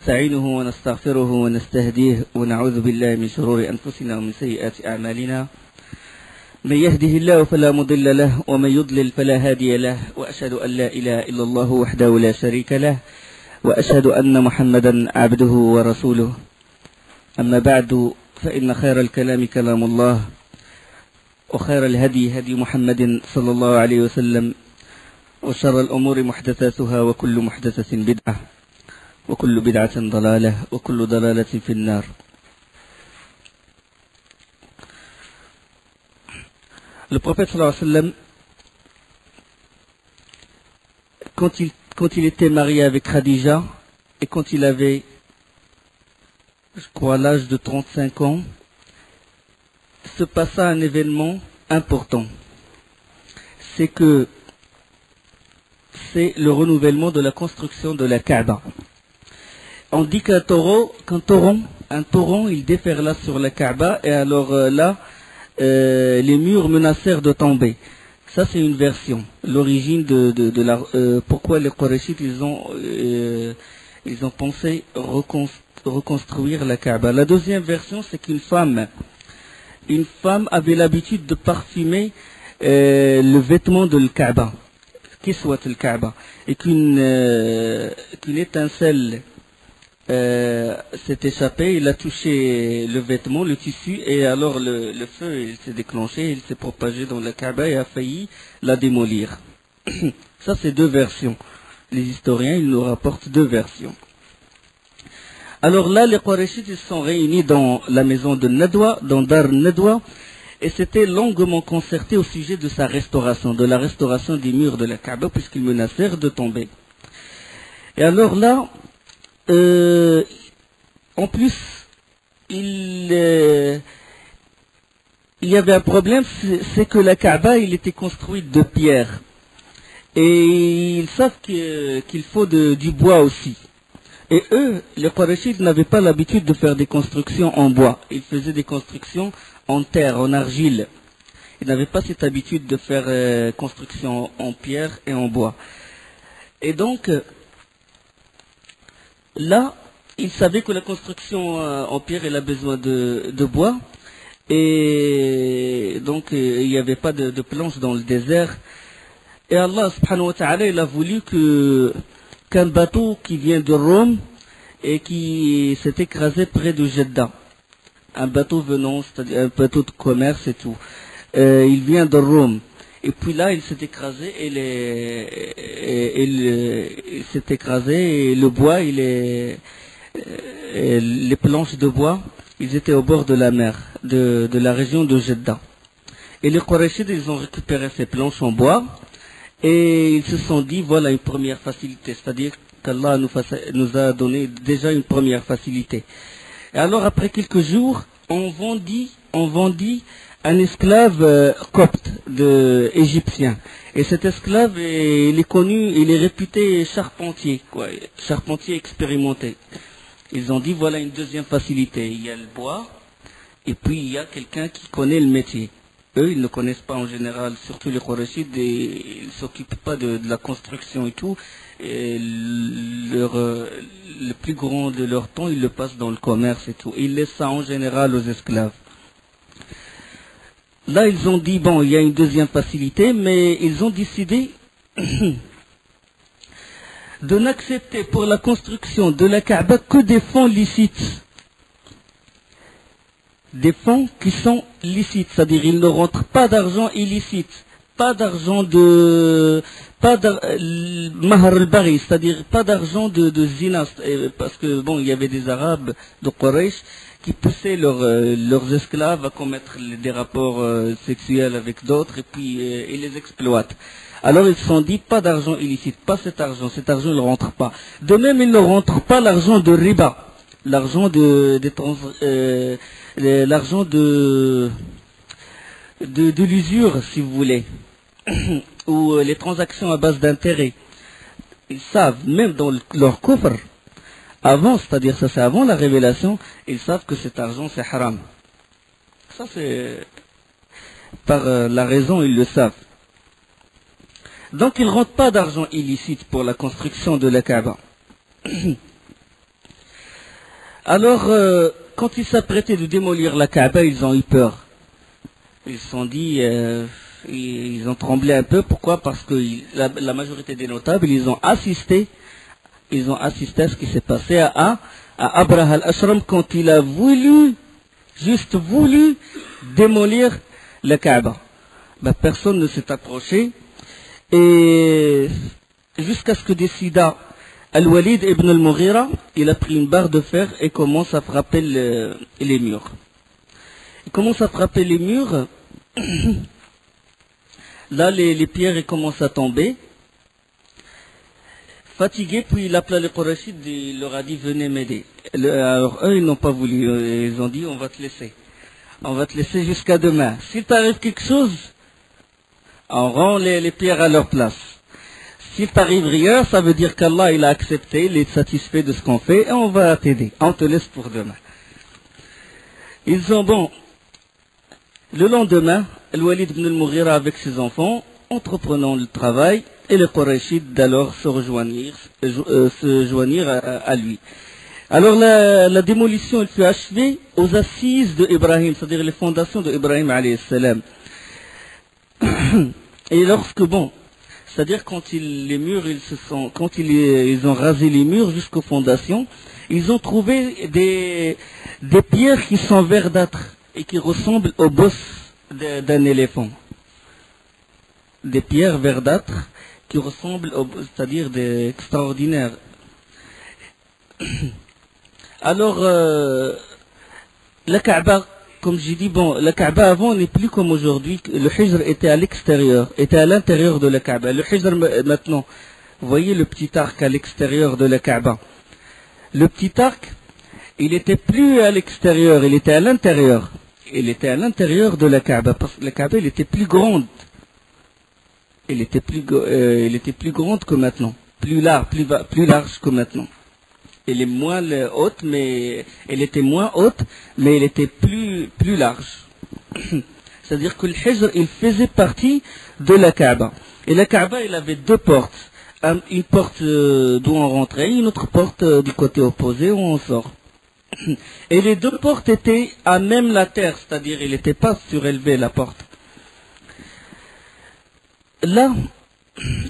نستعينه ونستغفره ونستهديه ونعوذ بالله من شرور أنفسنا ومن سيئات أعمالنا. من يهده الله فلا مضل له ومن يضلل فلا هادي له، وأشهد أن لا إله إلا الله وحده لا شريك له، وأشهد أن محمدا عبده ورسوله. أما بعد، فإن خير الكلام كلام الله، وخير الهدي هدي محمد صلى الله عليه وسلم، وشر الأمور محدثاتها، وكل محدثة بدعة، وكل بدعة ضلالة، وكل ضلالة في النار. Le prophète sallallahu alayhi wa sallam, quand il était marié avec Khadija, et quand il avait, je crois, l'âge de 35 ans, se passa un événement important. C'est le renouvellement de la construction de la Kaaba. On dit qu'un torrent, il déferla sur la Kaaba, et alors les murs menacèrent de tomber. Ça, c'est une version. L'origine de la pourquoi les Qurayshites ils ont pensé reconstruire la Kaaba. La deuxième version, c'est qu'une femme avait l'habitude de parfumer le vêtement de la Kaaba, qui soit le Kaaba, et qu'une étincelle s'est échappée, il a touché le vêtement, le tissu, et alors le feu il s'est déclenché, il s'est propagé dans la Kaaba et a failli la démolir. Ça, c'est deux versions. Les historiens, ils nous rapportent deux versions. Alors là, les Qurayshites, ils sont réunis dans la maison de Nadwa, dans Dar Nadwa, et c'était longuement concerté au sujet de sa restauration, de la restauration des murs de la Kaaba, puisqu'ils menacèrent de tomber. Et alors là, en plus, il y avait un problème, c'est que la Kaaba, il était construite de pierre. Et ils savent qu'il faut du bois aussi. Et eux, les Qurayshites, n'avaient pas l'habitude de faire des constructions en bois. Ils faisaient des constructions en terre, en argile. Ils n'avaient pas cette habitude de faire construction en pierre et en bois. Et donc, là, ils savaient que la construction en pierre, elle a besoin de bois. Et donc, il n'y avait pas de planches dans le désert. Et Allah, subhanahu wa ta'ala, il a voulu qu'un bateau qui vient de Rome et qui s'est écrasé près de Jeddah. Un bateau venant, c'est-à-dire un bateau de commerce et tout. Il vient de Rome. Et puis là, il s'est écrasé et il s'est écrasé et le bois, les planches de bois, ils étaient au bord de la mer, de la région de Jeddah. Et les Qurayshites, ils ont récupéré ces planches en bois et ils se sont dit, voilà une première facilité, c'est-à-dire qu'Allah nous a donné déjà une première facilité. Et alors, après quelques jours, on vendit un esclave copte égyptien. Et cet esclave, il est connu, il est réputé charpentier, charpentier expérimenté. Ils ont dit, voilà une deuxième facilité. Il y a le bois, et puis il y a quelqu'un qui connaît le métier. Eux, ils ne connaissent pas en général, surtout les Qurayshites, ils ne s'occupent pas de la construction et tout. Et le plus grand de leur temps, ils le passent dans le commerce et tout. Ils laissent ça en général aux esclaves. Là, ils ont dit, bon, il y a une deuxième facilité, mais ils ont décidé de n'accepter pour la construction de la Kaaba que des fonds licites. Des fonds qui sont licites, c'est-à-dire ils ne rentrent pas d'argent illicite, pas d'argent mahar al-bari, c'est-à-dire pas d'argent de zina, parce que bon, il y avait des Arabes de Quraysh qui poussaient leurs esclaves à commettre des rapports sexuels avec d'autres et puis ils les exploitent. Alors ils se sont dit, pas d'argent illicite, pas cet argent il ne rentre pas. De même, il ne rentre pas l'argent de riba, l'argent de l'usure, si vous voulez, ou les transactions à base d'intérêt. Ils savent, même dans leur coffre, avant, c'est-à-dire ça c'est avant la révélation, ils savent que cet argent c'est haram. Ça c'est par la raison, ils le savent. Donc ils ne rentrent pas d'argent illicite pour la construction de la Kaaba. Alors, quand ils s'apprêtaient de démolir la Kaaba, ils ont eu peur. Ils se sont dit, ils ont tremblé un peu. Pourquoi? Parce que la majorité des notables, ils ont assisté à ce qui s'est passé à Abraha al-Ashram quand il a juste voulu démolir la Kaaba. Ben, personne ne s'est approché. Et jusqu'à ce que décida Al-Walid ibn al-Mughira, il a pris une barre de fer et commence à frapper les murs. Il commence à frapper les murs. Là, les pierres commencent à tomber. Fatigué, puis il appela les Qurayshites, il leur a dit venez m'aider. Alors eux, ils n'ont pas voulu. Ils ont dit on va te laisser. On va te laisser jusqu'à demain. S'il t'arrive quelque chose, on rend les pierres à leur place. S'il t'arrive rien, ça veut dire qu'Allah il a accepté, il est satisfait de ce qu'on fait et on va t'aider. On te laisse pour demain. Ils ont bon. Le lendemain, Al-Walid ibn al-Mughira avec ses enfants, entreprenant le travail, et les Qurayshites d'alors se joignirent à lui. Alors la démolition elle fut achevée aux assises de Ibrahim, c'est-à-dire les fondations de Ibrahim alayhi salam. Et lorsque c'est-à-dire quand les murs quand ils ont rasé les murs jusqu'aux fondations, ils ont trouvé des pierres qui sont verdâtres et qui ressemblent aux bosses d'un éléphant. Des pierres verdâtres qui ressemblent, c'est-à-dire des extraordinaires. Alors, la Kaaba, comme j'ai dit, la Kaaba avant n'est plus comme aujourd'hui. Le Hijr était à l'extérieur, était à l'intérieur de la Kaaba. Le Hijr maintenant, vous voyez le petit arc à l'extérieur de la Kaaba. Le petit arc, il n'était plus à l'extérieur, il était à l'intérieur. Il était à l'intérieur de la Kaaba, parce que la Kaaba, elle était plus grande. Elle était plus grande que maintenant, plus large que maintenant. Elle est moins haute, mais elle était moins haute, mais elle était plus large. C'est-à-dire que le Hijr, il faisait partie de la Kaaba. Et la Kaaba, elle avait deux portes. Une porte d'où on rentrait, une autre porte du côté opposé où on sort. Et les deux portes étaient à même la terre, c'est-à-dire il n'était pas surélevé la porte. Là,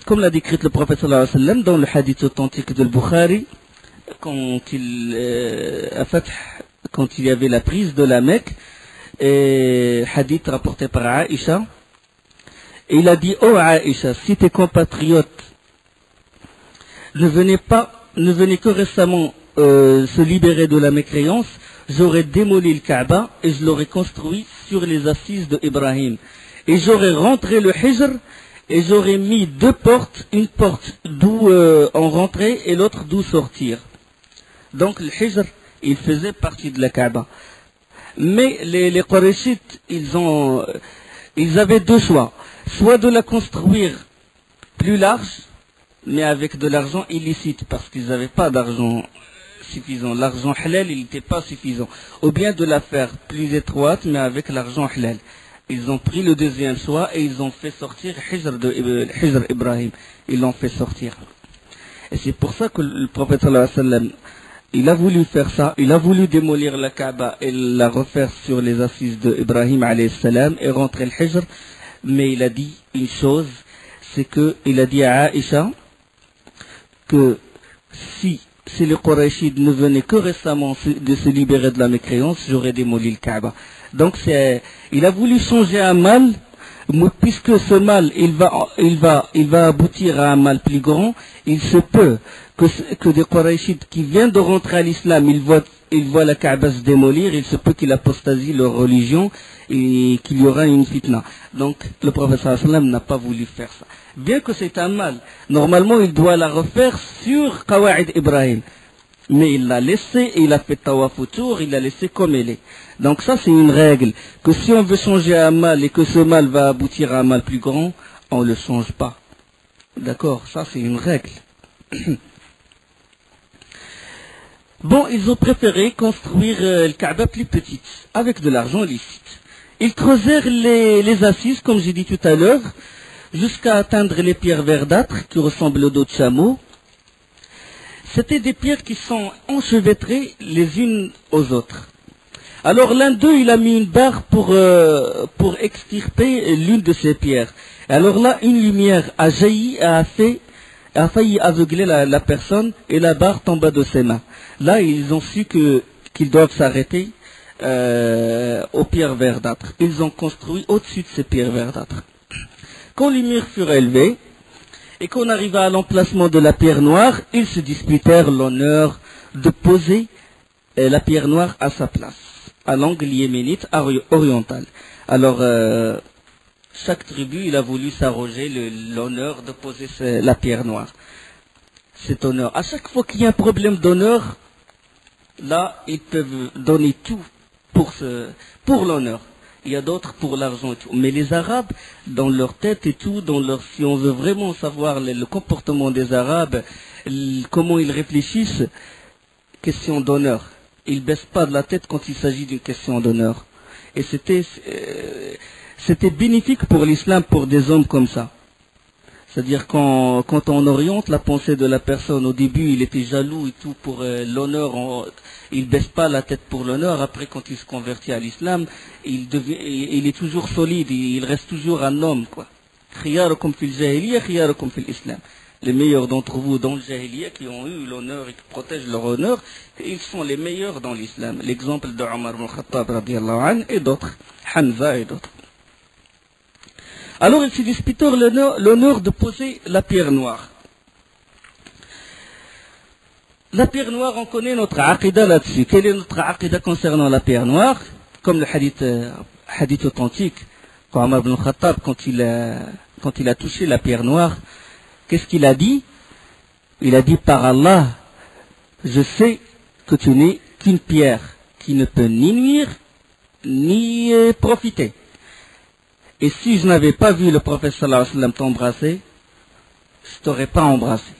comme l'a décrit le prophète sallallahu alayhi wa sallam dans le hadith authentique de Bukhari, quand il y avait la prise de la Mecque, hadith rapporté par Aïcha, il a dit: oh Aïcha, si tes compatriotes ne venaient que récemment se libérer de la mécréance, j'aurais démoli le Kaaba et je l'aurais construit sur les assises de Ibrahim. Et j'aurais rentré le Hijr et j'aurais mis deux portes, une porte d'où on rentrait et l'autre d'où sortir. Donc le Hijr, il faisait partie de la Kaaba. Mais les Qurayshites, ils avaient deux choix. Soit de la construire plus large, mais avec de l'argent illicite, parce qu'ils n'avaient pas d'argent suffisant. L'argent halal, il n'était pas suffisant. Ou bien de la faire plus étroite, mais avec l'argent halal. Ils ont pris le deuxième choix et ils ont fait sortir Hijr Ibrahim. Ils l'ont fait sortir. Et c'est pour ça que le prophète sallallahu alayhi wa sallam, il a voulu faire ça. Il a voulu démolir la Kaaba et la refaire sur les assises de Ibrahim alayhi salam et rentrer le Hijr. Mais il a dit une chose, c'est qu'il a dit à Aïcha que si les Qurayshides ne venaient que récemment de se libérer de la mécréance, j'aurais démoli le Kaaba. Donc il a voulu changer un mal, puisque ce mal, il va aboutir à un mal plus grand. Il se peut que des Qurayshides qui viennent de rentrer à l'islam, ils voient la Kaaba se démolir, il se peut qu'ils apostasient leur religion et qu'il y aura une fitna. Donc le prophète sallallahu alayhi wa sallam n'a pas voulu faire ça. Bien que c'est un mal, normalement il doit la refaire sur Qawa'id Ibrahim. Mais il l'a laissé et il a fait tawaf autour, il l'a laissé comme elle est. Donc ça c'est une règle, que si on veut changer un mal et que ce mal va aboutir à un mal plus grand, on ne le change pas. D'accord, ça c'est une règle. Bon, ils ont préféré construire le Kaaba plus petite, avec de l'argent licite. Ils creusèrent les assises, comme j'ai dit tout à l'heure, jusqu'à atteindre les pierres verdâtres qui ressemblent aux dos de chameau. C'était des pierres qui sont enchevêtrées les unes aux autres. Alors l'un d'eux, il a mis une barre pour extirper l'une de ces pierres. Alors là, une lumière a jailli, a failli aveugler la personne et la barre tomba de ses mains. Là, ils ont su qu'ils doivent s'arrêter aux pierres verdâtres. Ils ont construit au-dessus de ces pierres verdâtres. Quand les murs furent élevés et qu'on arriva à l'emplacement de la pierre noire, ils se disputèrent l'honneur de poser la pierre noire à sa place, à l'angle yéménite oriental. Alors, chaque tribu, il a voulu s'arroger l'honneur de poser la pierre noire. Cet honneur. À chaque fois qu'il y a un problème d'honneur, là, ils peuvent donner tout pour l'honneur. Il y a d'autres pour l'argent et tout. Mais les Arabes, dans leur tête et tout, si on veut vraiment savoir le comportement des Arabes, comment ils réfléchissent, question d'honneur. Ils ne baissent pas de la tête quand il s'agit d'une question d'honneur. Et c'était bénéfique pour l'islam, pour des hommes comme ça. C'est-à-dire quand on oriente la pensée de la personne, au début il était jaloux et tout pour l'honneur, il baisse pas la tête pour l'honneur, après quand il se convertit à l'islam, il est toujours solide, il reste toujours un homme, quoi. Khiyarukum fil jahiliya, khiyarukum fil islam. Les meilleurs d'entre vous dans le jahiliya qui ont eu l'honneur et qui protègent leur honneur, ils sont les meilleurs dans l'islam. L'exemple de Omar ibn Khattab radiyallahu anhu et d'autres, Hamza et d'autres. Alors ils se disputèrent l'honneur de poser la pierre noire. La pierre noire, on connaît notre aqidah là-dessus. Quelle est notre aqidah concernant la pierre noire? Comme le hadith authentique, quand Omar ibn Khattab, quand il a touché la pierre noire, qu'est-ce qu'il a dit? Il a dit, par Allah, je sais que tu n'es qu'une pierre qui ne peut ni nuire, ni profiter. Et si je n'avais pas vu le prophète sallallahu alayhi wa sallam t'embrasser, je t'aurais pas embrassé.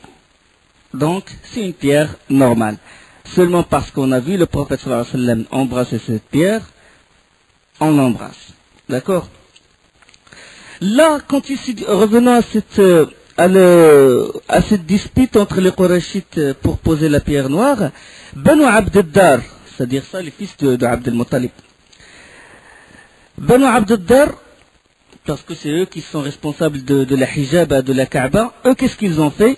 Donc, c'est une pierre normale. Seulement parce qu'on a vu le prophète sallallahu alayhi wa sallam embrasser cette pierre, on l'embrasse. D'accord? Là, revenons à cette dispute entre les Qurayshites pour poser la pierre noire, Banu Abd ad-Dar, c'est-à-dire ça, les fils de Abd al-Muttalib. Banu Abd ad-Dar, parce que c'est eux qui sont responsables de la hijab de la Kaaba, eux qu'est-ce qu'ils ont fait?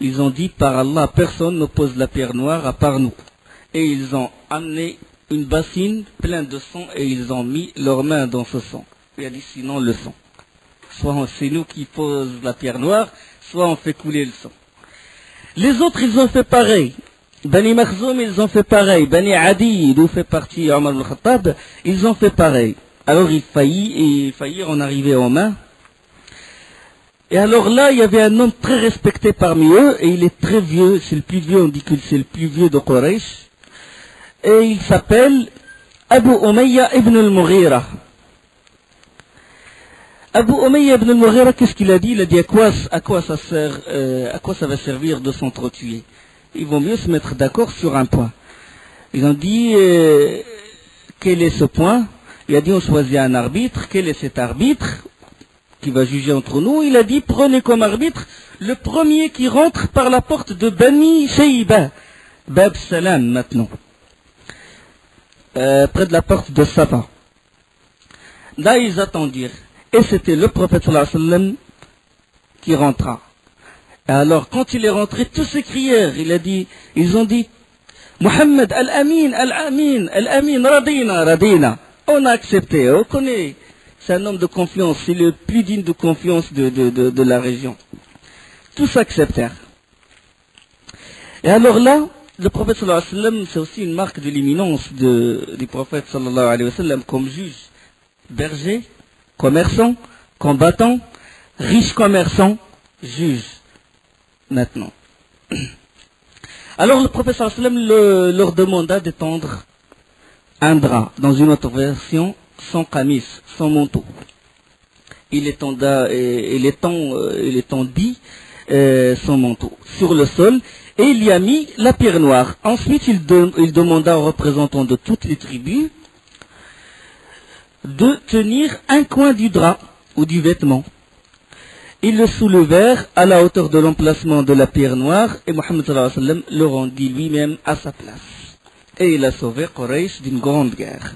Ils ont dit, par Allah, personne ne pose la pierre noire à part nous. Et ils ont amené une bassine pleine de sang et ils ont mis leurs mains dans ce sang. Il a dit, sinon le sang. Soit c'est nous qui posons la pierre noire, soit on fait couler le sang. Les autres, ils ont fait pareil. Bani Makhzoum, ils ont fait pareil. Bani Adi, d'où fait partie Omar ibn Khattab, ils ont fait pareil. Alors ils faillirent en arriver aux mains. Et alors là, il y avait un homme très respecté parmi eux, et il est très vieux, c'est le plus vieux, on dit que c'est le plus vieux de Quraysh. Et il s'appelle Abu Umayya ibn al-Mughira. Abu Umayya ibn al-Mughira, qu'est-ce qu'il a dit? Il a dit à quoi ça va servir de s'entretuer? Il vaut mieux se mettre d'accord sur un point. Ils ont dit, quel est ce point? Il a dit, on choisit un arbitre. Quel est cet arbitre qui va juger entre nous? Il a dit, prenez comme arbitre le premier qui rentre par la porte de Bani Shayba, Bab Salam maintenant, près de la porte de Safa. Là, ils attendirent. Et c'était le prophète sallallahu alayhi wa sallam qui rentra. Et alors, quand il est rentré, tous s'écrièrent. Ils ont dit, Muhammad, Al-Amin, Al-Amin, Al-Amin, Radina, Radina. On a accepté, on connaît. C'est un homme de confiance, c'est le plus digne de confiance de la région. Tous acceptèrent. Et alors là, le prophète sallallahu alayhi wa sallam, c'est aussi une marque de l'imminence du prophète sallallahu alayhi wa sallam comme juge, berger, commerçant, combattant, riche commerçant, juge. Maintenant. Alors le prophète sallallahu alayhi wa sallam leur demanda d'étendre un drap, dans une autre version, sans camis, sans manteau. Il étendit son manteau sur le sol et il y a mis la pierre noire. Ensuite, il demanda aux représentants de toutes les tribus de tenir un coin du drap ou du vêtement. Ils le soulevèrent à la hauteur de l'emplacement de la pierre noire et Mohammed sallallahu alayhi wa sallam le rendit lui-même à sa place. Et il a sauvé Quraysh d'une grande guerre.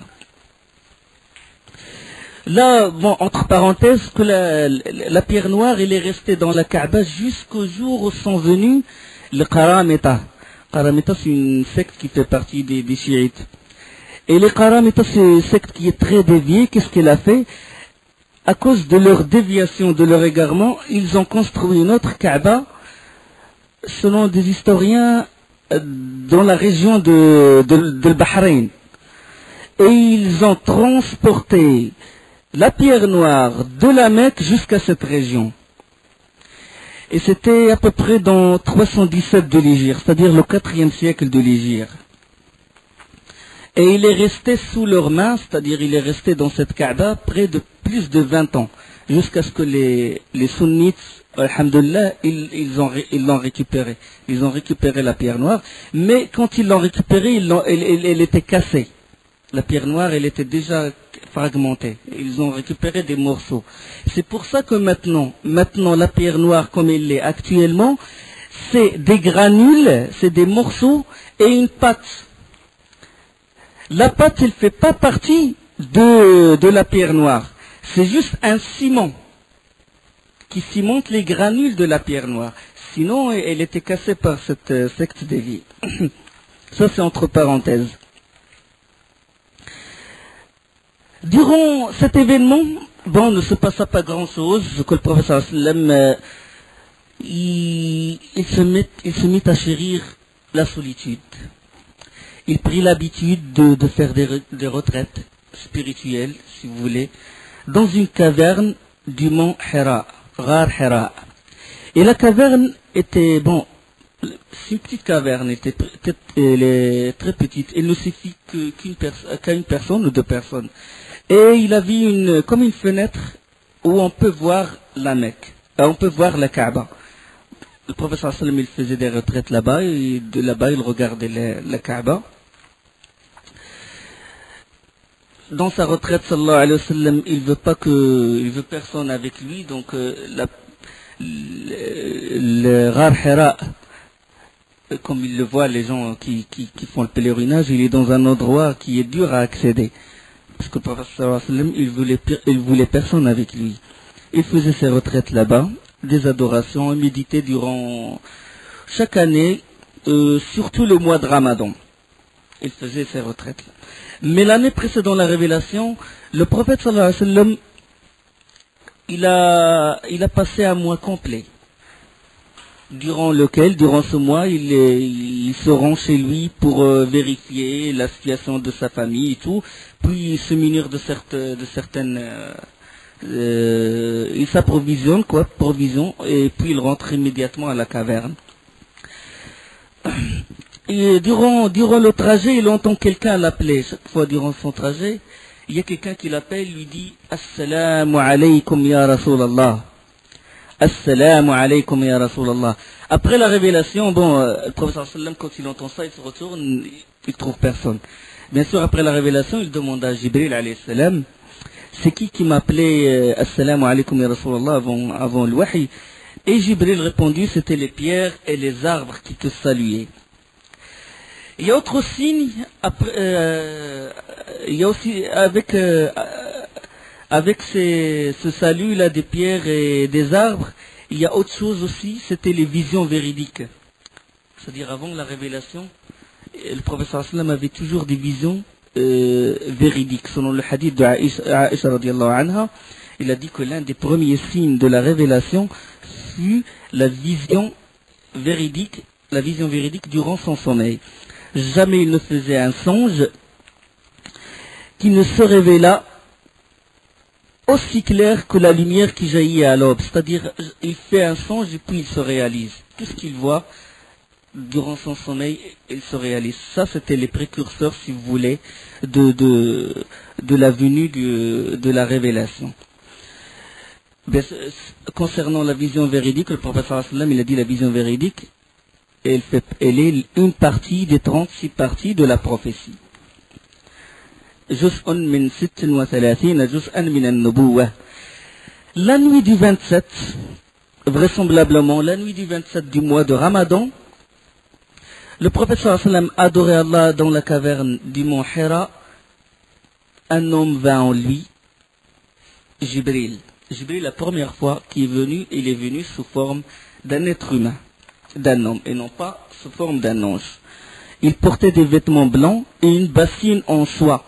Là, bon, entre parenthèses, que la pierre noire, elle est restée dans la Kaaba jusqu'au jour où sont venus les Qaramita. Qaramita, c'est une secte qui fait partie des chiites. Et les Qaramita, c'est une secte qui est très déviée. Qu'est-ce qu'elle a fait? À cause de leur déviation, de leur égarement, ils ont construit une autre Kaaba, selon des historiens, dans la région de Bahreïn. Et ils ont transporté la pierre noire de la Mecque jusqu'à cette région. Et c'était à peu près dans 317 de l'Hégire, c'est-à-dire le 4e siècle de l'Hégire. Et il est resté sous leurs mains, c'est-à-dire il est resté dans cette Kaaba près de plus de 20 ans, jusqu'à ce que les sunnites, alhamdoulilah, ils l'ont récupéré. Ils ont récupéré la pierre noire, mais quand ils l'ont récupérée, elle était cassée. La pierre noire, elle était déjà fragmentée. Ils ont récupéré des morceaux. C'est pour ça que maintenant la pierre noire comme elle est actuellement, c'est des granules, c'est des morceaux et une pâte. La pâte, elle ne fait pas partie de la pierre noire. C'est juste un ciment qui cimente les granules de la pierre noire. Sinon, elle était cassée par cette secte déviée. Ça, c'est entre parenthèses. Durant cet événement, bon, ne se passa pas grand-chose, que le professeur sallam, il se mit à chérir la solitude. Il prit l'habitude de faire des retraites spirituelles, si vous voulez, dans une caverne du mont Hira, Ghar Hira. Et la caverne était, bon, c'est une petite caverne, elle est très petite, elle ne suffit qu'à une personne ou deux personnes. Et il avait comme une fenêtre où on peut voir la Mecque, on peut voir la Kaaba. Le professeur sallam, il faisait des retraites là-bas, et de là-bas il regardait la Kaaba. Dans sa retraite, sallallahu alayhi wa sallam, il veut personne avec lui, donc le Ghar Hira, comme il le voit, les gens qui font le pèlerinage, il est dans un endroit qui est dur à accéder. Parce que le prophète sallallahu alayhi wa sallam, il voulait personne avec lui. Il faisait ses retraites là-bas, des adorations, il méditait durant chaque année, surtout le mois de Ramadan. Il faisait ses retraites là. Mais l'année précédant la révélation, le prophète sallallahu alayhi wa sallam, il a passé un mois complet, durant ce mois, il se rend chez lui pour vérifier la situation de sa famille et tout, puis se munir de certaines... il s'approvisionne, et puis il rentre immédiatement à la caverne. Et durant le trajet, il entend quelqu'un l'appeler. Chaque fois durant son trajet, il y a quelqu'un qui l'appelle, lui dit « Assalamu alaykum ya Rasulallah » Assalamu alaykum ya Rasulallah. Après la révélation, le professeur sallam, quand il entend ça, il se retourne, il trouve personne. Bien sûr, après la révélation, il demande à Jibril alayhi salam, c'est qui m'appelait Assalamu alaykum ya Rasulallah avant le wahi? Et Jibril répondit, c'était les pierres et les arbres qui te saluaient. Il y a autre signe, il y a aussi avec ce salut-là des pierres et des arbres, il y a autre chose aussi, c'était les visions véridiques. C'est-à-dire avant la révélation, le professeur sallam avait toujours des visions véridiques. Selon le hadith de Aïcha radiallahu anha, il a dit que l'un des premiers signes de la révélation fut la vision véridique durant son sommeil. Jamais il ne faisait un songe qui ne se révéla aussi clair que la lumière qui jaillit à l'aube. C'est-à-dire, il fait un songe et puis il se réalise. Tout ce qu'il voit durant son sommeil, il se réalise. Ça, c'était les précurseurs, si vous voulez, de la venue de la révélation. Concernant la vision véridique, le professeur sallam, il a dit la vision véridique, elle est une partie des 36 parties de la prophétie. La nuit du 27, vraisemblablement la nuit du 27 du mois de Ramadan, le prophète sallallahu alayhi wa sallam adorait Allah dans la caverne du mont Hira. Un homme vint en lui, Jibril. Jibril, la première fois qu'il est venu, il est venu sous forme d'un être humain, d'un homme, et non pas sous forme d'un ange. Il portait des vêtements blancs et une bassine en soie,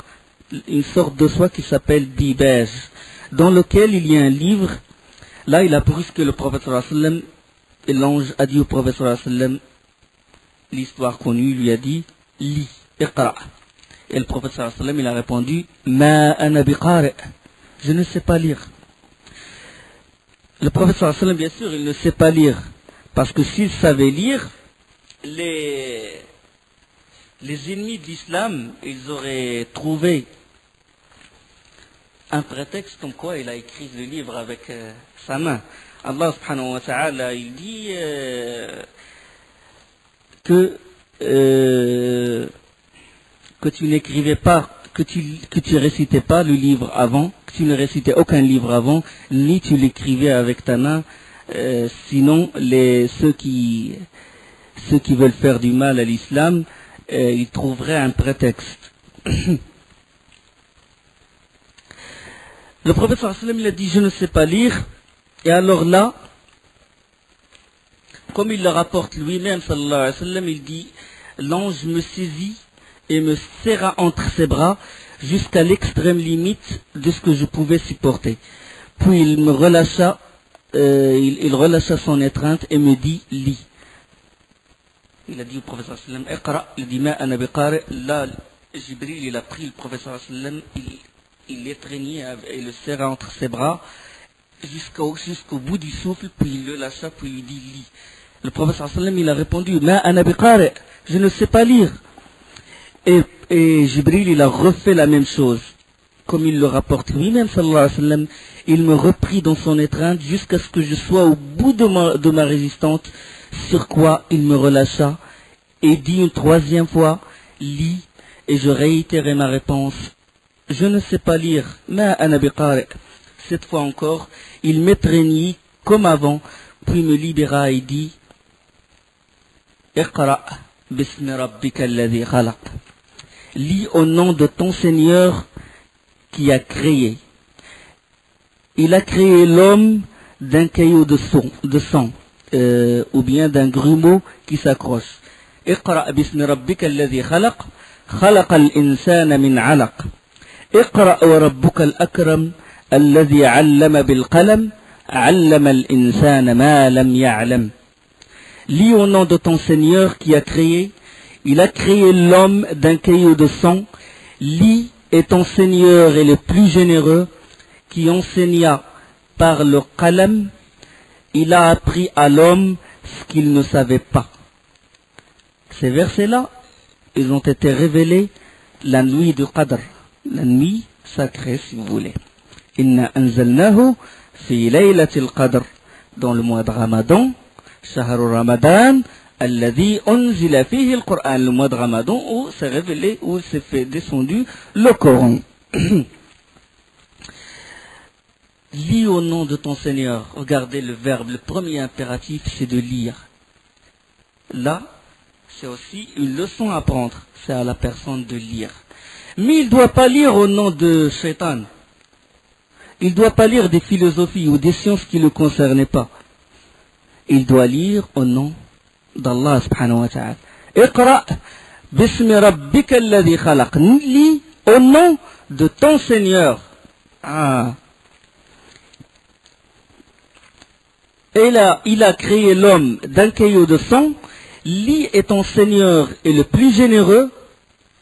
une sorte de soie qui s'appelle dibège, dans lequel il y a un livre. Là, il a brusqué le prophète sallallahu alayhi wa sallam, et l'ange a dit au prophète sallallahu alayhi wa sallam, l'histoire connue, lui a dit, lis, iqra. Et le prophète sallallahu alayhi wa sallam, il a répondu, ma ana biqari, je ne sais pas lire. Le prophète sallallahu alayhi wa sallam, bien sûr, il ne sait pas lire, parce que s'il savait lire, les ennemis de l'islam, ils auraient trouvé un prétexte comme quoi il a écrit le livre avec sa main. Allah subhanahu wa ta'ala, il dit que tu n'écrivais pas, que tu récitais pas le livre avant, que tu ne récitais aucun livre avant, ni tu l'écrivais avec ta main, sinon ceux qui veulent faire du mal à l'islam, ils trouveraient un prétexte. Le prophète sallallahu alayhi wa sallam, il a dit, je ne sais pas lire. Et alors là, comme il le rapporte lui-même, sallallahu alayhi wa sallam, il dit, l'ange me saisit et me serra entre ses bras jusqu'à l'extrême limite de ce que je pouvais supporter. Puis il me relâcha, il relâcha son étreinte et me dit, lis. Il a dit au prophète sallallahu alayhi wa sallam, iqra, il dit, ma ana biqari. Là, Jibril, il a pris le prophète sallallahu alayhi wa sallam, il l'étreignait et le serra entre ses bras jusqu'au bout du souffle, puis il le lâcha, puis il dit, lis. Le prophète sallallahu alayhi wa sallam, il a répondu, ma ana biqari, je ne sais pas lire. Et Jibril, il a refait la même chose. Comme il le rapporte lui-même, sallallahu alayhi wa sallam, il me reprit dans son étreinte jusqu'à ce que je sois au bout de ma résistance, sur quoi il me relâcha et dit une troisième fois, lis, et je réitérai ma réponse, je ne sais pas lire, ma ana biqari. Cette fois encore, il m'étreignit comme avant, puis me libéra et dit, iqra bismi rabbika alladhi khalaq. Lis au nom de ton Seigneur qui a créé. Il a créé l'homme d'un caillot de sang, ou bien d'un grumeau qui s'accroche. Iqra bismi rabbika alladhi khalaq, khalaqa al-insana min alaq. Iqra wa rabbuka al-akram, alladhi 'allama bil qalam, 'allama al-insana ma lam ya'lam. Lis au nom de ton Seigneur qui a créé. Il a créé l'homme d'un caillot de sang. Lis, et ton Seigneur est le plus généreux, qui enseigna par le qalam. Il a appris à l'homme ce qu'il ne savait pas. Ces versets-là, ils ont été révélés la nuit du Qadr, la nuit sacrée si vous voulez. Inna anzalnahu fi laylatil Qadr, dans le mois de Ramadan, Shahru Ramadan, alladhi unzila fihi al-Qur'an, le mois de Ramadan où s'est révélé, où s'est fait descendu le Coran. Lis au nom de ton Seigneur. Regardez le verbe, le premier impératif, c'est de lire. Là, c'est aussi une leçon à prendre. C'est à la personne de lire. Mais il ne doit pas lire au nom de Shaitan. Il ne doit pas lire des philosophies ou des sciences qui ne le concernaient pas. Il doit lire au nom d'Allah subhanahu wa ta'ala. Iqra bismi rabbika alladhi khalaq. Lis au nom de ton Seigneur. Et là, il a créé l'homme d'un caillot de sang. Lis, et ton Seigneur est le plus généreux.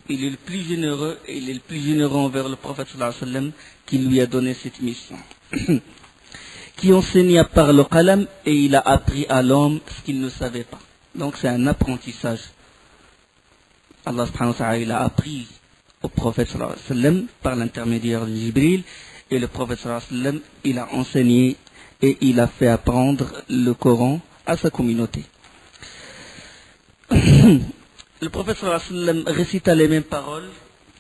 Il est le plus généreux, et il est le plus généreux envers le prophète sallallahu alayhi wa sallam qui lui a donné cette mission. Qui enseigna par le qalam, et il a appris à l'homme ce qu'il ne savait pas. Donc c'est un apprentissage. Allah subhanahu wa ta'ala, il a appris au prophète sallallahu alayhi wa sallam par l'intermédiaire de Jibril, et le prophète sallallahu alayhi wa sallam, il a enseigné et il a fait apprendre le Coran à sa communauté. Le prophète sallallahu alayhi wa sallam récita les mêmes paroles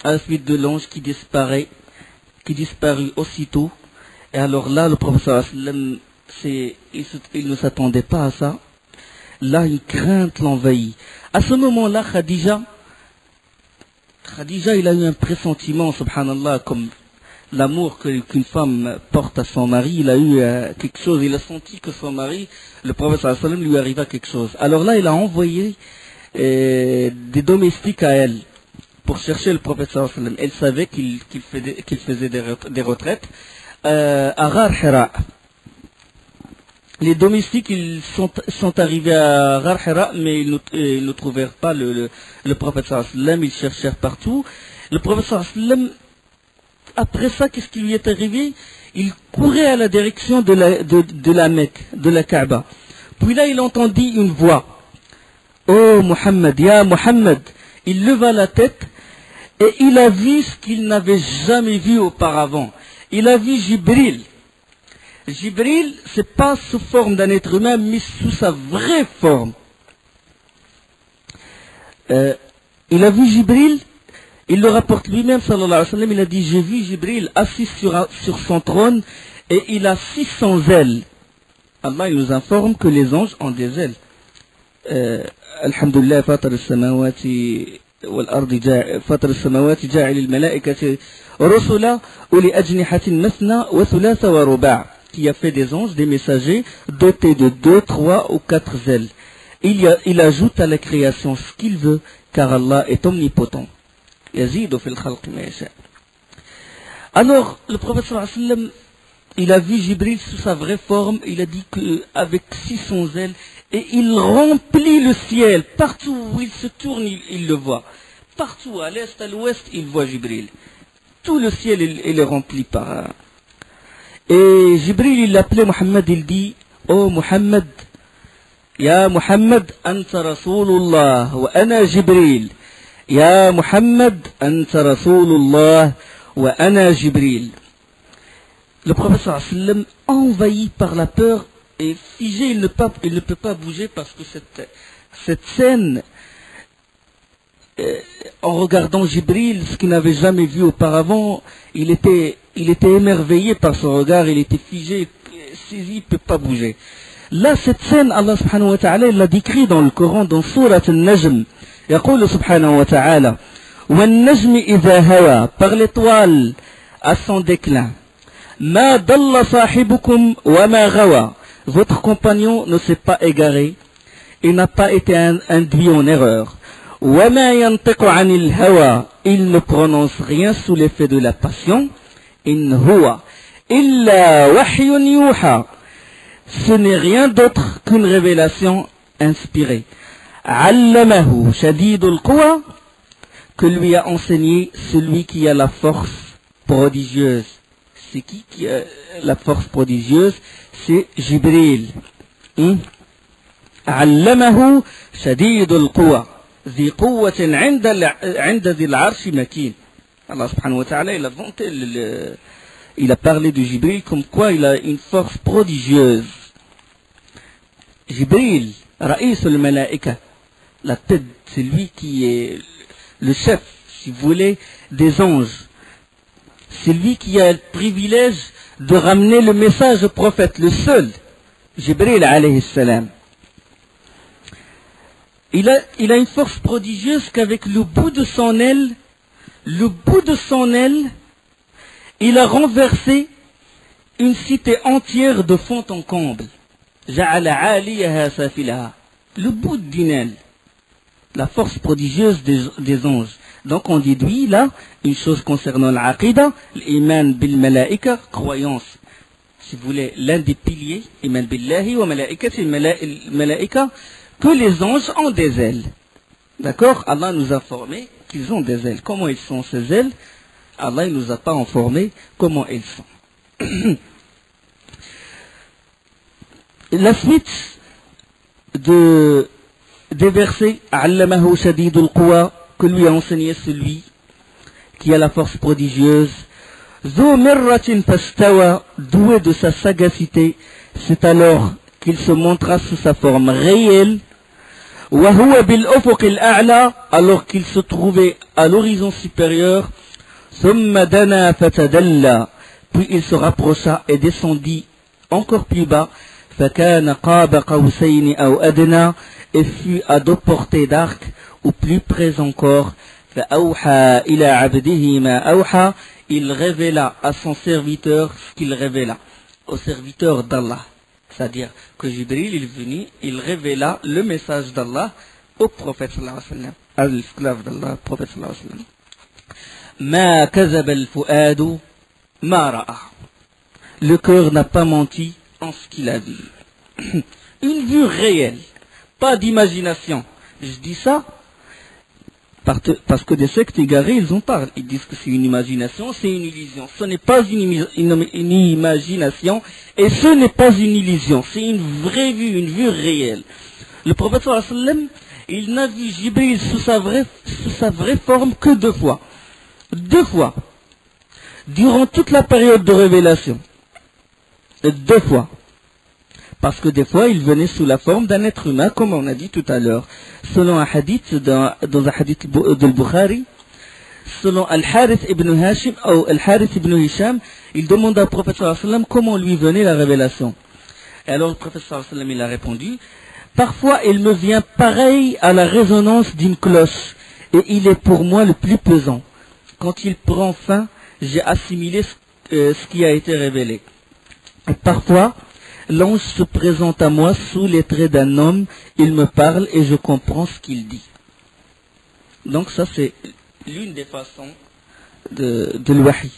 à la suite de l'ange qui disparut aussitôt. Et alors là, le prophète sallallahu alayhi wa sallam il ne s'attendait pas à ça. Là, une crainte l'envahit. À ce moment-là, Khadija, il a eu un pressentiment, subhanallah, comme l'amour qu'une femme porte à son mari. Il a eu quelque chose, il a senti que son mari, le prophète sallallahu alayhi wa sallam, lui arriva quelque chose. Alors là, il a envoyé des domestiques à elle pour chercher le prophète sallallahu alayhi wa sallam. Elle savait qu'il faisait des retraites à Ghar Hira. Les domestiques, ils sont arrivés à Ghar Hira, mais ils ne trouvèrent pas le prophète sallallahu alayhi wa sallam. Ils cherchèrent partout. Le prophète sallallahu alayhi wa sallam, après ça, qu'est-ce qui lui est arrivé? Il courait à la direction de la Mecque, de la Kaaba. Puis là, il entendit une voix. Oh Muhammad, ya Muhammad. Il leva la tête et il a vu ce qu'il n'avait jamais vu auparavant. Il a vu Jibril. Jibril, c'est pas sous forme d'un être humain, mais sous sa vraie forme. Il a vu Jibril, il le rapporte lui-même, sallallahu alayhi wa sallam, il a dit, j'ai vu Jibril assis sur son trône et il a 600 ailes. Allah il nous informe que les anges ont des ailes. Alhamdulillah, fatar al-samawati wal-ardi fatar al-samawati ja'il al-malaikati rusula uli ajnihatin mathna wa thulatha wa ruba', qui a fait des anges, des messagers dotés de 2, 3 ou 4 ailes. Il ajoute à la création ce qu'il veut, car Allah est omnipotent. Yazidu fil khalq ma yasha. Alors, le prophète sallallahu alayhi wa sallam, il a vu Jibril sous sa vraie forme, il a dit qu'avec 600 ailes, et il remplit le ciel. Partout où il se tourne, il le voit. Partout, à l'est, à l'ouest, il voit Jibril. Tout le ciel, il est rempli par... Et Jibril, il l'appelait Muhammad, il dit, oh Muhammad, ya Muhammad, anta Rasulullah, wa ana Jibril. Ya Muhammad, anta Rasulullah, wa ana Jibril. Le prophète sallallahu alayhi wa sallam, envahi par la peur et figé, il ne peut pas bouger parce que cette scène, en regardant Jibril, ce qu'il n'avait jamais vu auparavant, il était émerveillé par son regard, il était figé, saisi, il ne peut pas bouger. Là, cette scène, Allah subhanahu wa ta'ala, il l'a décrit dans le Coran, dans Surat al-Najm. يقول سبحانه وتعالى والنجم إذا هوى, par l'étoile à son déclin. ما ضل صاحبكم وما غوى, votre compagnon ne s'est pas égaré, il n'a pas été induit en erreur. وما ينطق عن الهوى, il ne prononce rien sous l'effet de la passion. إن هو إلا وحي يوحى, ce n'est rien d'autre qu'une révélation inspirée. علمه شديد القوى, que lui a enseigné celui qui a la force prodigieuse. C'est qui a la force prodigieuse? C'est Jibril. علمه شديد القوى ذي قوة عند ذي العرش مكين. Allah subhanahu wa ta'ala, il a parlé de Jibril comme quoi il a une force prodigieuse. Jibril, Ra'is al-Malaika, la tête, c'est lui qui est le chef, si vous voulez, des anges. C'est lui qui a le privilège de ramener le message au prophète, le seul, Jibril alayhi salam. Il a une force prodigieuse qu'avec le bout de son aile, il a renversé une cité entière de fond en comble. Ja'ala 'aliyaha safilaha. Le bout d'une aile. La force prodigieuse des anges. Donc on déduit là une chose concernant l'aqida, l'iman bil malaika, croyance. Si vous voulez, l'un des piliers, iman billahi wa malaikati malaika, que les anges ont des ailes. D'accord? Allah nous a informé qu'ils ont des ailes. Comment ils sont ces ailes? Allah ne nous a pas informé comment elles sont. La suite des versets, Allamahu shadidul quwa, que lui a enseigné celui qui a la force prodigieuse, Zu mirratin fastawa, doué de sa sagacité, c'est alors qu'il se montra sous sa forme réelle, wa huwa bil ufuq al-a'la, alors qu'il se trouvait à l'horizon supérieur, thumma dana fatadalla, puis il se rapprocha et descendit encore plus bas, فَكَانَ قَابَ قَوْسَيْنِ أَوْ أَدْنَى, et fut à 2 portées d'arc, ou plus près encore, فَأَوْحَى إِلَى عَبْدِهِ مَا أَوْحَى, il révéla à son serviteur ce qu'il révéla, au serviteur d'Allah. C'est-à-dire que Jibril est venu, il révéla le message d'Allah au prophète sallallahu alayhi wa sallam, à l'esclave d'Allah, prophète sallallahu alayhi wa sallam. مَا كَذَبَ الْفُؤَادُ مَا رَأَى, le cœur n'a pas menti en ce qu'il a vu. Une vue réelle, pas d'imagination. Je dis ça parce que des sectes égarés, ils en parlent. Ils disent que c'est une imagination, c'est une illusion. Ce n'est pas une imagination et ce n'est pas une illusion. C'est une vraie vue, une vue réelle. Le prophète sallallahu alayhi wa sallam, il n'a vu Jibril sous sa vraie forme que 2 fois. 2 fois. Durant toute la période de révélation. 2 fois. Parce que des fois, il venait sous la forme d'un être humain, comme on a dit tout à l'heure. Selon un hadith, dans un hadith de Bukhari, selon Al-Harith ibn Hashim, ou Al-Harith ibn Hisham, il demande au prophète sallallahu alayhi wa sallam comment lui venait la révélation. Et alors le prophète sallallahu alayhi wa sallam, il a répondu, parfois il me vient pareil à la résonance d'une cloche, et il est pour moi le plus pesant. Quand il prend fin, j'ai assimilé ce qui a été révélé. Et parfois, l'ange se présente à moi sous les traits d'un homme, il me parle et je comprends ce qu'il dit. Donc ça c'est l'une des façons de l'wahi.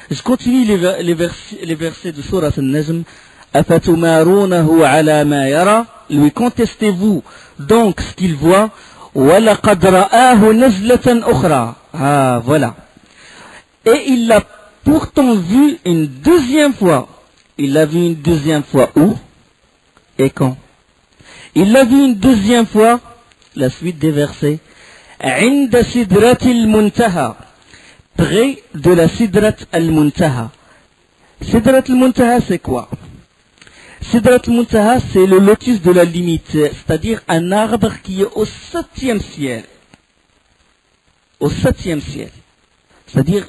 Je continue les versets de Surat Al-Najm. أَفَتُمَارُونَهُ عَلَى مَا يَرَى, lui contestez-vous donc ce qu'il voit. وَلَقَدْ رَآهُ نَزْلَةً أُخْرَى, ah voilà. Et il l'a pourtant vu une 2e fois. Il l'a vu une 2e fois où et quand? Il l'a vu une 2e fois, la suite des versets, عند سدرة المنتهى, près de la Sidrat al-Muntaha. Sidrat al-Muntaha, c'est quoi? Sidrat al-Muntaha, c'est le lotus de la limite, c'est-à-dire un arbre qui est au 7e ciel. Au 7e ciel. C'est-à-dire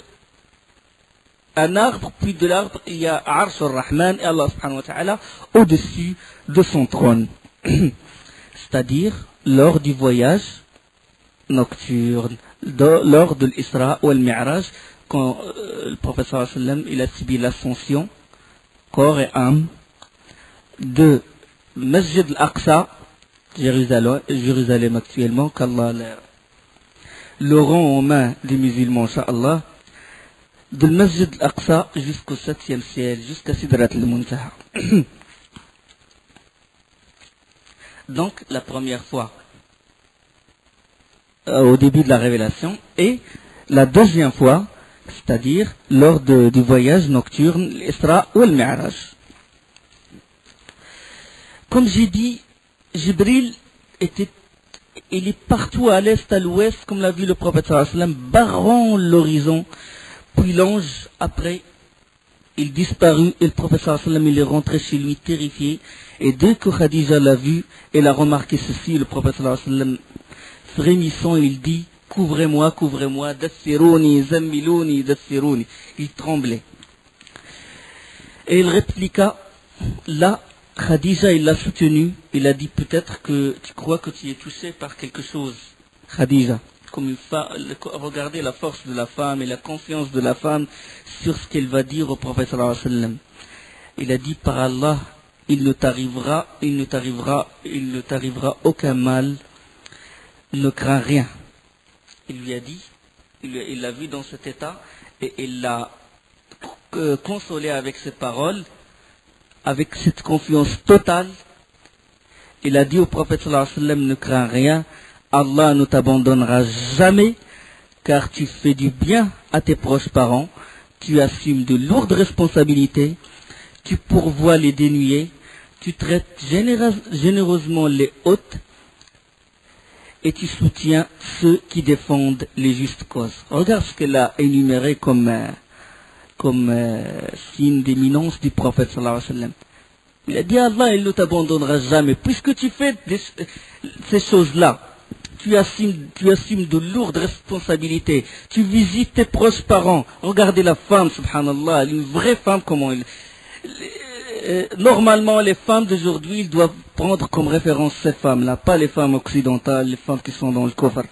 un arbre, puis de l'arbre, il y a Arsh al-Rahman et Allah subhanahu wa ta'ala au-dessus de son trône. C'est-à-dire lors du voyage nocturne, lors de l'Isra ou al-Mi'raj, quand le prophète sallallahu alayhi wa sallam, il a subi l'ascension, corps et âme, de Masjid al-Aqsa, Jérusalem actuellement, qu'Allah le rend en main des musulmans, Inch'Allah, de Masjid al-Aqsa jusqu'au 7e ciel, jusqu'à Sidrat al-Muntaha. Donc, la première fois, au début de la révélation, et la 2e fois, c'est-à-dire lors du voyage nocturne, l'Isra ou le Mi'raj. Comme j'ai dit, Jibril il est partout à l'est, à l'ouest, comme l'a vu le prophète sallallahu alayhi wa sallam, barrant l'horizon. Puis l'ange, après, il disparut et le prophète sallallahu alayhi wa sallam, il est rentré chez lui terrifié. Et dès que Khadija l'a vu, elle a remarqué ceci, le prophète sallallahu alayhi wa sallam, frémissant, il dit, couvrez-moi, couvrez-moi, dassirouni, zammilouni, dassirouni. Il tremblait. Et il répliqua, là, Khadija, il l'a soutenu, il a dit, peut-être que tu crois que tu es touché par quelque chose, Khadija. Comme regardez la force de la femme et la confiance de la femme sur ce qu'elle va dire au prophète sallallahu alayhi wa sallam. Il a dit, par Allah, il ne t'arrivera aucun mal, ne crains rien. Il lui a dit, il l'a vu dans cet état et il l'a consolé avec ses paroles, avec cette confiance totale. Il a dit au prophète sallallahu alayhi wa sallam, ne crains rien, Allah ne t'abandonnera jamais, car tu fais du bien à tes proches parents, tu assumes de lourdes responsabilités, tu pourvois les dénués, tu traites généreusement les hôtes, et tu soutiens ceux qui défendent les justes causes. Regarde ce qu'elle a énuméré comme signe d'éminence du prophète sallallahu alayhi wa sallam. Il a dit, Allah, il ne t'abandonnera jamais. Puisque tu fais ces choses-là, tu assumes de lourdes responsabilités. Tu visites tes proches parents. Regardez la femme, subhanallah, une vraie femme, comment Normalement, les femmes d'aujourd'hui, ils doivent prendre comme référence ces femmes-là, pas les femmes occidentales, les femmes qui sont dans le coffre.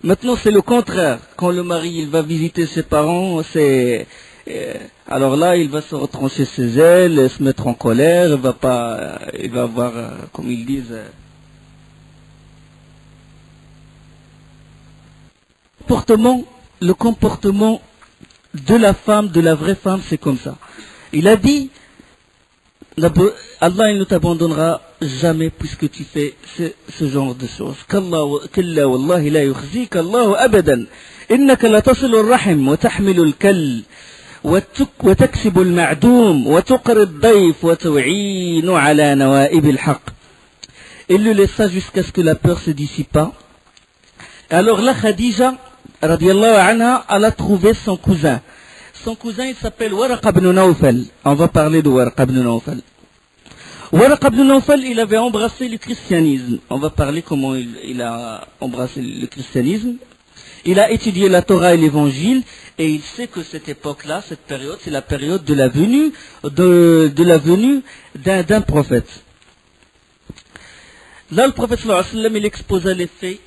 Maintenant, c'est le contraire. Quand le mari il va visiter ses parents, alors là, il va se retrancher ses ailes, se mettre en colère, il va avoir, comme ils disent, le comportement de la femme, de la vraie femme, c'est comme ça. Il a dit, Allah il ne t'abandonnera jamais puisque tu fais ce genre de choses. كلا والله لا يخزيك الله أبدا إنك لتصل الرحم وتحمل الكل وتكسب المعدوم وتقر الضيف وتعين على نوائب الحق. Il le laissa jusqu'à ce que la peur se dissipa. Alors là, Khadija, radiallahu anha, elle a trouvé son cousin. Son cousin, il s'appelle Waraqa ibn Nawfal. On va parler de Waraqa ibn Nawfal. Waraqa ibn Nawfal, il avait embrassé le christianisme. On va parler comment il a embrassé le christianisme. Il a étudié la Torah et l'évangile, et il sait que cette époque-là, cette période, c'est la période de la venue d'un prophète. Là, le prophète sallallahu alayhi wa sallam, il exposa les faits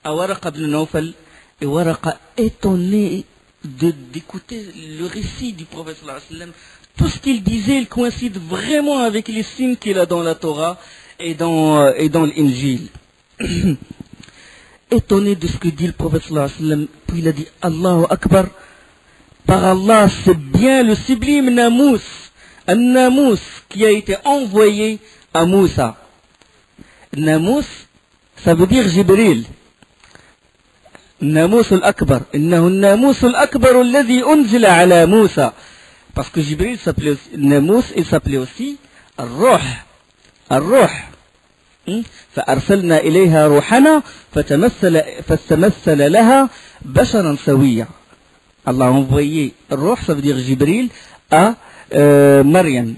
à Waraqa ibn Nawfal, et Waraqa, étonné d'écouter le récit du prophète sallallahu alayhi wa sallam, tout ce qu'il disait, il coïncide vraiment avec les signes qu'il a dans la Torah et dans l'Injil. Étonné de ce que dit le prophète sallallahu alayhi wa sallam, puis il a dit Allahu Akbar, par Allah, c'est bien le sublime Namous, un Namous qui a été envoyé à Moussa. Namous, ça veut dire Jibril. Namous al-Akbar. Innahu Namous al-Akbar alladhi unzila ala Moussa. Parce que Jibril s'appelait aussi, Namous, il s'appelait aussi Ar-Ruh. Ar-Ruh. فأرسلنا إليها روحنا فتمثل لها بشرا سويا. Allah a envoyé Ruh, ça veut dire Jibril, à Maryam.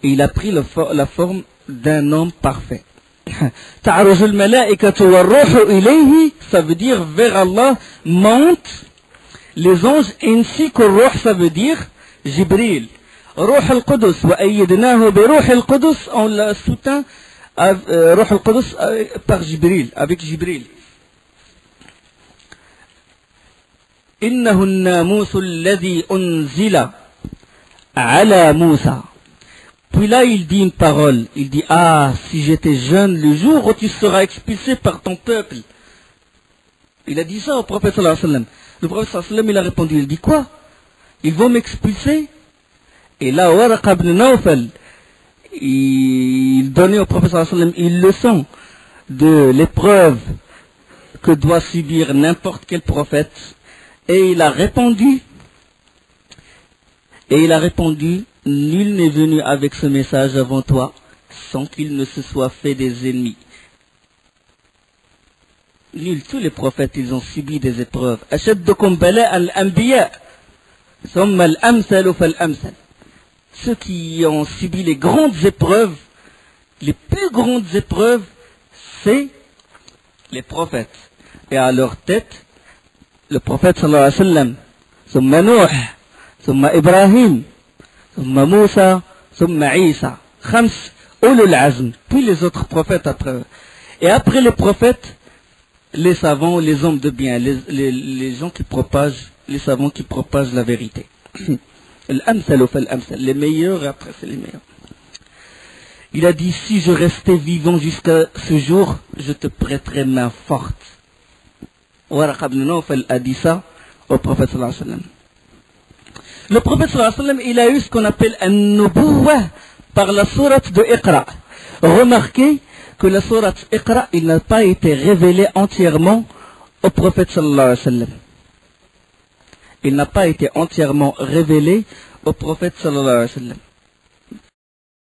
Il a pris la forme d'un homme parfait. تعرج الملائكة والروح إليه, ça veut dire vers Allah montent les anges ainsi que Ruh, ça veut dire Jibril. Ruh al-Qudus, وأيدناه بروح القدس, on l'a soutint Ruh al-Qudus par Jibril, avec Jibril. إنه الناموس الذي أنزل على موسى. Puis là, il dit une parole. Il dit, ah, si j'étais jeune le jour où tu seras expulsé par ton peuple. Il a dit ça au prophète sallallahu alayhi wa sallam. Le prophète sallallahu alayhi wa sallam, il a répondu, il dit quoi? Ils vont m'expulser? Et là, Waraqa ibn Nawfal, il donnait au prophète sallallahu alayhi wa sallam une leçon de l'épreuve que doit subir n'importe quel prophète. Et il a répondu, nul n'est venu avec ce message avant toi sans qu'il ne se soit fait des ennemis. Nul, tous les prophètes, ils ont subi des épreuves. Ashaddukum bala al-anbiya, thumma al-amsalu fal-amsal. Ceux qui ont subi les grandes épreuves, les plus grandes épreuves, c'est les prophètes. Et à leur tête, le prophète sallallahu alayhi wa sallam, thumma Nuh, thumma Ibrahim, thumma Moussa, thumma Isa, khams ulul azm, puis les autres prophètes après eux. Et après les prophètes, les savants, les hommes de bien, les gens qui propagent, les savants qui propagent la vérité. L'amsal fal-amsal, les meilleurs et après c'est les meilleurs. Il a dit, si je restais vivant jusqu'à ce jour, je te prêterai main forte. Waraqa ibn Nawfal a dit ça au prophète sallallahu alayhi wa sallam. Le prophète sallallahu alayhi wa sallam, il a eu ce qu'on appelle un nubuwah par la sourate de Iqra. Remarquez que la sourate Iqra, il n'a pas été révélé entièrement au prophète sallallahu alayhi wa sallam. Il n'a pas été entièrement révélé au prophète sallallahu alayhi wa sallam.